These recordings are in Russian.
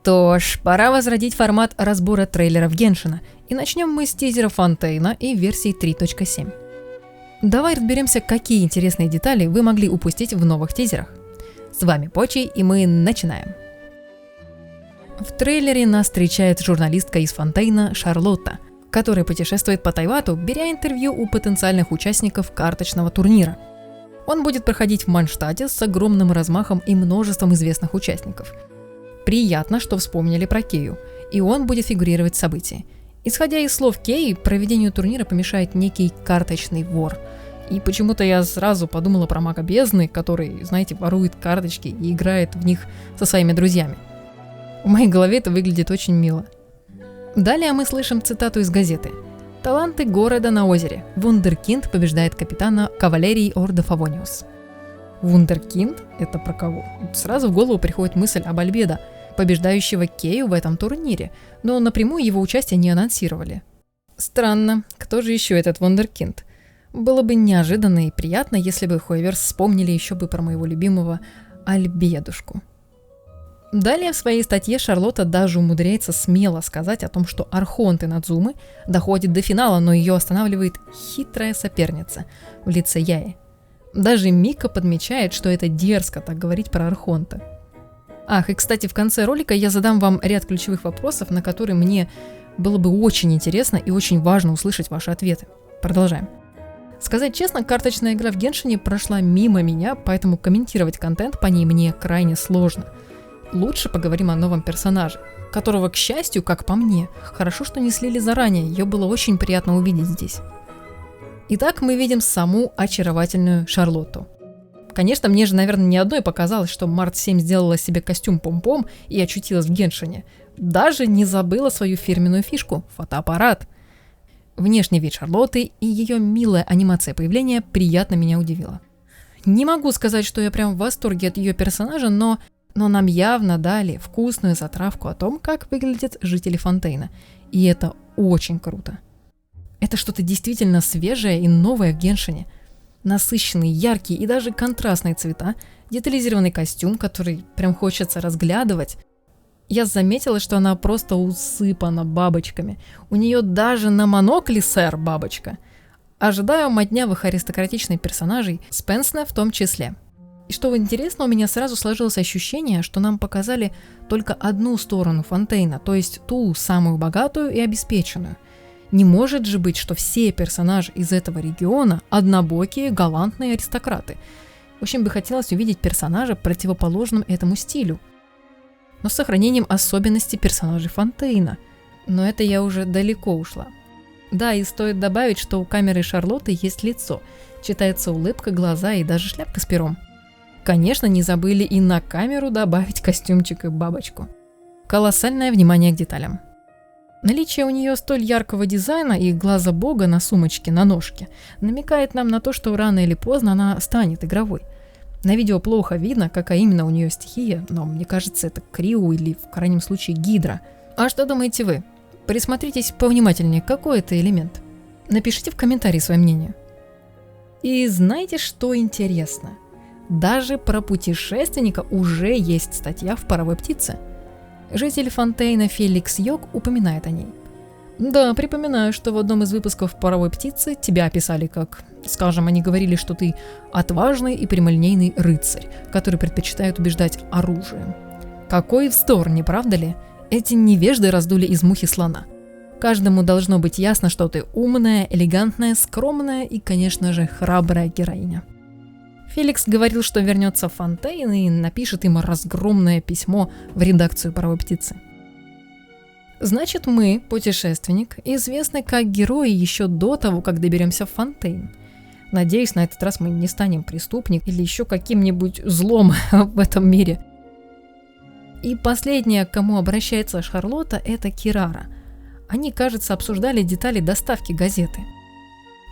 Что ж, пора возродить формат разбора трейлеров Геншина, и начнем мы с тизера Фонтейна и версии 3.7. Давай разберемся, какие интересные детали вы могли упустить в новых тизерах. С вами Почи, и мы начинаем. В трейлере нас встречает журналистка из Фонтейна Шарлотта, которая путешествует по Тайвату, беря интервью у потенциальных участников карточного турнира. Он будет проходить в Манштате с огромным размахом и множеством известных участников. Приятно, что вспомнили про Кею, и он будет фигурировать в событии. Исходя из слов Кеи, проведению турнира помешает некий карточный вор. И почему-то я сразу подумала про мага бездны, который, знаете, ворует карточки и играет в них со своими друзьями. В моей голове это выглядит очень мило. Далее мы слышим цитату из газеты. «Таланты города на озере. Вундеркинд побеждает капитана кавалерии Орда Фавониус». Вундеркинд? Это про кого? Сразу в голову приходит мысль об Альбедо, побеждающего Кею в этом турнире, но напрямую его участие не анонсировали. Странно, кто же еще этот Вундеркинд? Было бы неожиданно и приятно, если бы Хуэверс вспомнили еще бы про моего любимого Альбедушку. Далее в своей статье Шарлотта даже умудряется смело сказать о том, что архонты Надзумы доходит до финала, но ее останавливает хитрая соперница в лице Яи. Даже Мика подмечает, что это дерзко так говорить про архонта. Ах, и кстати, в конце ролика я задам вам ряд ключевых вопросов, на которые мне было бы очень интересно и очень важно услышать ваши ответы. Продолжаем. Сказать честно, карточная игра в Геншине прошла мимо меня, поэтому комментировать контент по ней мне крайне сложно. Лучше поговорим о новом персонаже, которого, к счастью, как по мне, хорошо, что не слили заранее, ее было очень приятно увидеть здесь. Итак, мы видим саму очаровательную Шарлотту. Конечно, мне же, наверное, не одной показалось, что Март 7 сделала себе костюм пом-пом и очутилась в Геншине. Даже не забыла свою фирменную фишку – фотоаппарат. Внешний вид Шарлотты и ее милая анимация появления приятно меня удивила. Не могу сказать, что я прям в восторге от ее персонажа, но нам явно дали вкусную затравку о том, как выглядят жители Фонтейна. И это очень круто. Это что-то действительно свежее и новое в Геншине. Насыщенные, яркие и даже контрастные цвета, детализированный костюм, который прям хочется разглядывать. Я заметила, что она просто усыпана бабочками. У нее даже на монокле сэр бабочка. Ожидаю моднявых аристократичных персонажей, Спенсне в том числе. И что интересно, у меня сразу сложилось ощущение, что нам показали только одну сторону Фонтейна, то есть ту самую богатую и обеспеченную. Не может же быть, что все персонажи из этого региона однобокие, галантные аристократы. Очень бы хотелось увидеть персонажа противоположным этому стилю, но с сохранением особенностей персонажей Фонтейна. Но это я уже далеко ушла. Да, и стоит добавить, что у камеры Шарлотты есть лицо, читается улыбка, глаза и даже шляпка с пером. Конечно, не забыли и на камеру добавить костюмчик и бабочку. Колоссальное внимание к деталям. Наличие у нее столь яркого дизайна и глаза бога на сумочке, на ножке, намекает нам на то, что рано или поздно она станет игровой. На видео плохо видно, какая именно у нее стихия, но мне кажется, это Криу или в крайнем случае Гидра. А что думаете вы? Присмотритесь повнимательнее, какой это элемент. Напишите в комментарии свое мнение. И знаете, что интересно? Даже про путешественника уже есть статья в «Паровой птице». Житель Фонтейна Феликс Йог упоминает о ней. Да, припоминаю, что в одном из выпусков «Паровой птицы» тебя описали как, скажем, они говорили, что ты отважный и прямолинейный рыцарь, который предпочитает убеждать оружием. Какой вздор, не правда ли? Эти невежды раздули из мухи слона. Каждому должно быть ясно, что ты умная, элегантная, скромная и, конечно же, храбрая героиня. Феликс говорил, что вернется в Фонтейн и напишет им разгромное письмо в редакцию «Паровой птицы». Значит, мы, путешественник, известны как герои еще до того, как доберемся в Фонтейн. Надеюсь, на этот раз мы не станем преступником или еще каким-нибудь злом в этом мире. И последнее, к кому обращается Шарлотта, это Кирара. Они, кажется, обсуждали детали доставки газеты.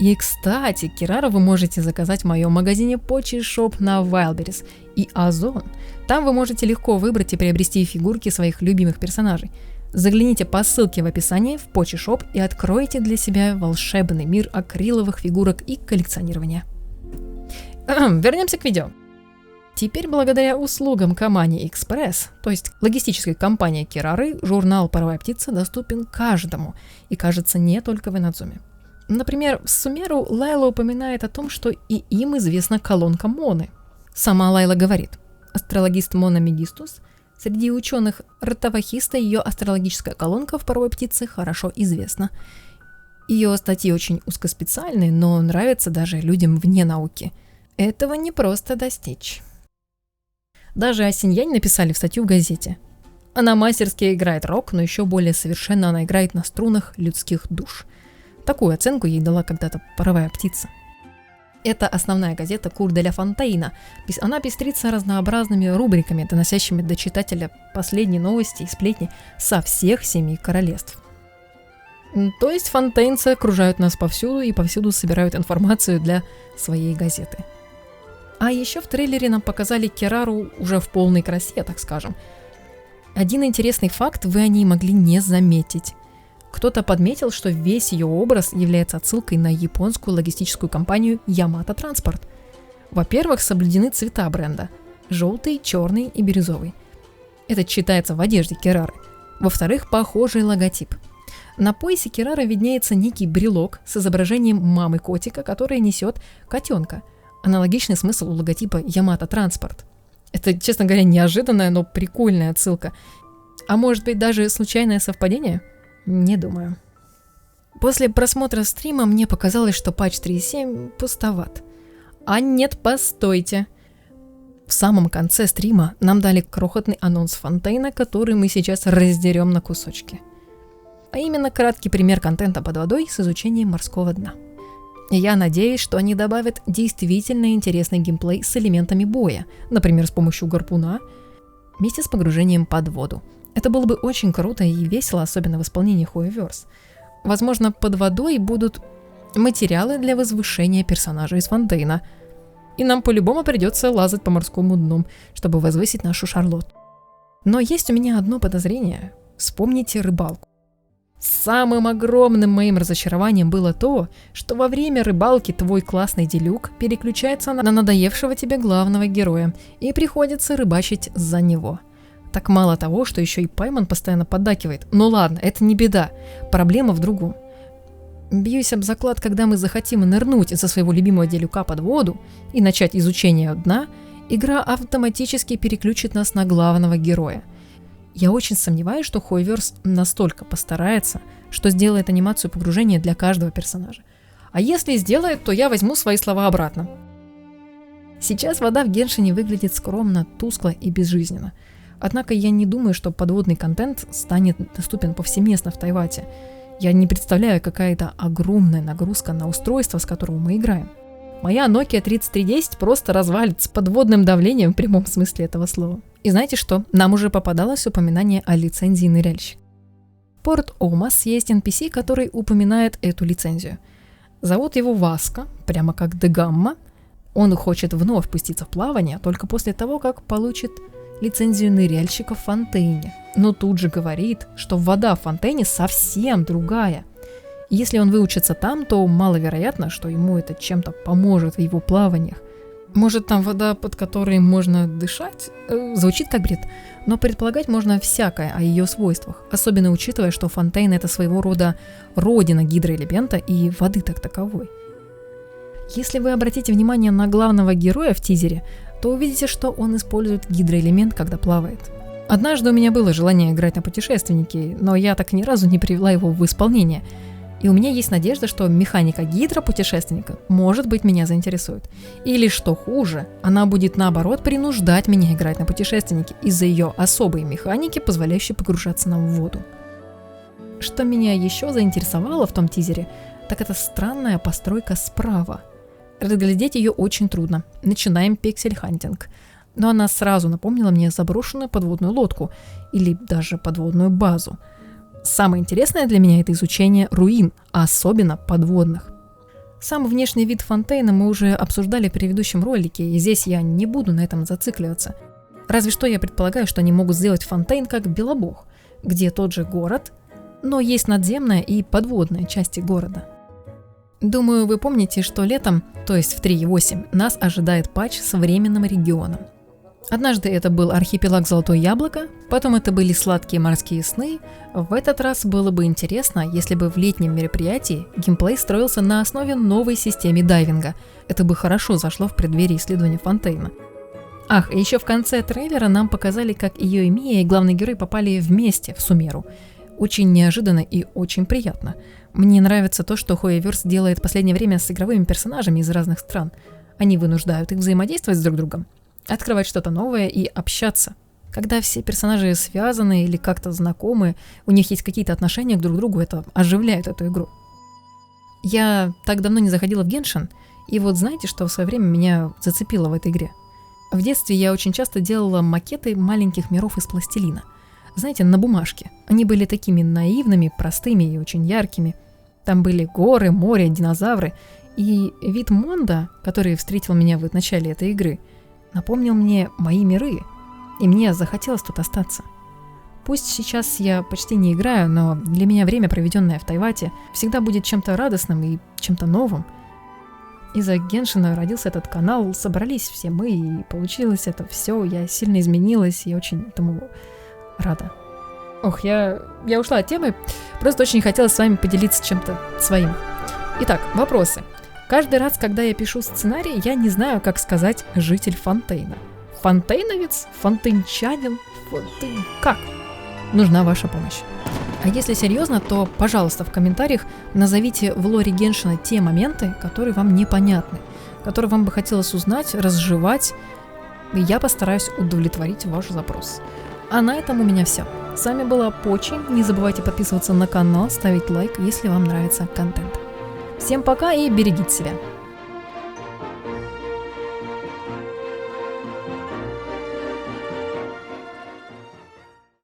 И, кстати, Кирара вы можете заказать в моем магазине Почи Shop на Wildberries и Озон. Там вы можете легко выбрать и приобрести фигурки своих любимых персонажей. Загляните по ссылке в описании в Почи Shop и откройте для себя волшебный мир акриловых фигурок и коллекционирования. Вернемся к видео. Теперь, благодаря услугам Камани Экспресс, то есть логистической компании Керары, журнал «Паровая птица» доступен каждому, и, кажется, не только в Инадзуме. Например, в Сумеру Лайла упоминает о том, что и им известна колонка Моны. Сама Лайла говорит: астрологист Мона Мегистус, среди ученых ротавахиста ее астрологическая колонка в «Паровой птице» хорошо известна. Ее статьи очень узкоспециальные, но нравятся даже людям вне науки. Этого не просто достичь. Даже о Синьянь написали в статью в газете. Она мастерски играет рок, но еще более совершенно она играет на струнах людских душ. Такую оценку ей дала когда-то «Паровая птица». Это основная газета «Кур де ля Фонтейна». Она пестрится разнообразными рубриками, доносящими до читателя последние новости и сплетни со всех 7 королевств. То есть фонтейнцы окружают нас повсюду и повсюду собирают информацию для своей газеты. А еще в трейлере нам показали Керару уже в полной красе, так скажем. Один интересный факт вы о ней могли не заметить. Кто-то подметил, что весь ее образ является отсылкой на японскую логистическую компанию Ямато Транспорт. Во-первых, соблюдены цвета бренда – желтый, черный и бирюзовый. Это читается в одежде Керары. Во-вторых, похожий логотип. На поясе Керары виднеется некий брелок с изображением мамы котика, которая несет котенка. Аналогичный смысл у логотипа Ямато Транспорт. Это, честно говоря, неожиданная, но прикольная отсылка. А может быть, даже случайное совпадение? Не думаю. После просмотра стрима мне показалось, что патч 3.7 пустоват. А нет, постойте. В самом конце стрима нам дали крохотный анонс Фонтейна, который мы сейчас раздерем на кусочки. А именно краткий пример контента под водой с изучением морского дна. И я надеюсь, что они добавят действительно интересный геймплей с элементами боя, например, с помощью гарпуна, вместе с погружением под воду. Это было бы очень круто и весело, особенно в исполнении Hoyoverse. Возможно, под водой будут материалы для возвышения персонажей из Фонтейна. И нам по-любому придется лазать по морскому дну, чтобы возвысить нашу Шарлотт. Но есть у меня одно подозрение. Вспомните рыбалку. Самым огромным моим разочарованием было то, что во время рыбалки твой классный делюк переключается на надоевшего тебе главного героя, и приходится рыбачить за него. Так мало того, что еще и Пайман постоянно поддакивает. Ну ладно, это не беда. Проблема в другом. Бьюсь об заклад, когда мы захотим нырнуть из-за своего любимого делюка под воду и начать изучение дна, игра автоматически переключит нас на главного героя. Я очень сомневаюсь, что Hoyoverse настолько постарается, что сделает анимацию погружения для каждого персонажа. А если сделает, то я возьму свои слова обратно. Сейчас вода в Геншине выглядит скромно, тускло и безжизненно. Однако я не думаю, что подводный контент станет доступен повсеместно в Тайвате. Я не представляю, какая это огромная нагрузка на устройство, с которого мы играем. Моя Nokia 3310 просто развалится под водным давлением в прямом смысле этого слова. И знаете что? Нам уже попадалось упоминание о лицензии ныряльщик. Порт Омас есть NPC, который упоминает эту лицензию. Зовут его Васка, прямо как Дегамма. Он хочет вновь пуститься в плавание только после того, как получит лицензию ныряльщика в Фонтейне. Но тут же говорит, что вода в Фонтейне совсем другая. Если он выучится там, то маловероятно, что ему это чем-то поможет в его плаваниях. Может, там вода, под которой можно дышать? Звучит как бред, но предполагать можно всякое о ее свойствах, особенно учитывая, что Фонтейн — это своего рода родина гидроэлемента и воды как таковой. Если вы обратите внимание на главного героя в тизере, то увидите, что он использует гидроэлемент, когда плавает. Однажды у меня было желание играть на путешественнике, но я так ни разу не привела его в исполнение. И у меня есть надежда, что механика гидропутешественника, может быть, меня заинтересует. Или, что хуже, она будет, наоборот, принуждать меня играть на путешественнике из-за ее особой механики, позволяющей погружаться нам в воду. Что меня еще заинтересовало в том тизере, так это странная постройка справа. Разглядеть ее очень трудно. Начинаем пиксель-хантинг. Но она сразу напомнила мне заброшенную подводную лодку или даже подводную базу. Самое интересное для меня — это изучение руин, а особенно подводных. Сам внешний вид Фонтейна мы уже обсуждали в предыдущем ролике, и здесь я не буду на этом зацикливаться. Разве что я предполагаю, что они могут сделать Фонтейн как Белобог, где тот же город, но есть надземная и подводная части города. Думаю, вы помните, что летом, то есть в 3.8, нас ожидает патч с временным регионом. Однажды это был архипелаг Золотое Яблоко, потом это были Сладкие морские сны. В этот раз было бы интересно, если бы в летнем мероприятии геймплей строился на основе новой системы дайвинга. Это бы хорошо зашло в преддверии исследования Фонтейна. Ах, и еще в конце трейлера нам показали, как ее и Мия, и главный герой попали вместе в Сумеру. Очень неожиданно и очень приятно. Мне нравится то, что Hoyoverse делает в последнее время с игровыми персонажами из разных стран. Они вынуждают их взаимодействовать с друг другом, открывать что-то новое и общаться. Когда все персонажи связаны или как-то знакомы, у них есть какие-то отношения к друг другу, это оживляет эту игру. Я так давно не заходила в Genshin, и вот знаете, что в свое время меня зацепило в этой игре? В детстве я очень часто делала макеты маленьких миров из пластилина. Знаете, на бумажке. Они были такими наивными, простыми и очень яркими. Там были горы, море, динозавры. И вид Монда, который встретил меня в начале этой игры, напомнил мне мои миры. И мне захотелось тут остаться. Пусть сейчас я почти не играю, но для меня время, проведенное в Тайвате, всегда будет чем-то радостным и чем-то новым. Из-за Геншина родился этот канал, собрались все мы, и получилось это все. Я сильно изменилась и очень этому рада. Ох, я ушла от темы, просто очень хотела с вами поделиться чем-то своим. Итак, вопросы. Каждый раз, когда я пишу сценарий, я не знаю, как сказать «житель Фонтейна». Фонтейновец? Фонтейнчанин? Как? Нужна ваша помощь. А если серьезно, то, пожалуйста, в комментариях назовите в лоре Геншина те моменты, которые вам непонятны, которые вам бы хотелось узнать, разжевать, и я постараюсь удовлетворить ваш запрос. А на этом у меня все. С вами была Почи. Не забывайте подписываться на канал, ставить лайк, если вам нравится контент. Всем пока и берегите себя.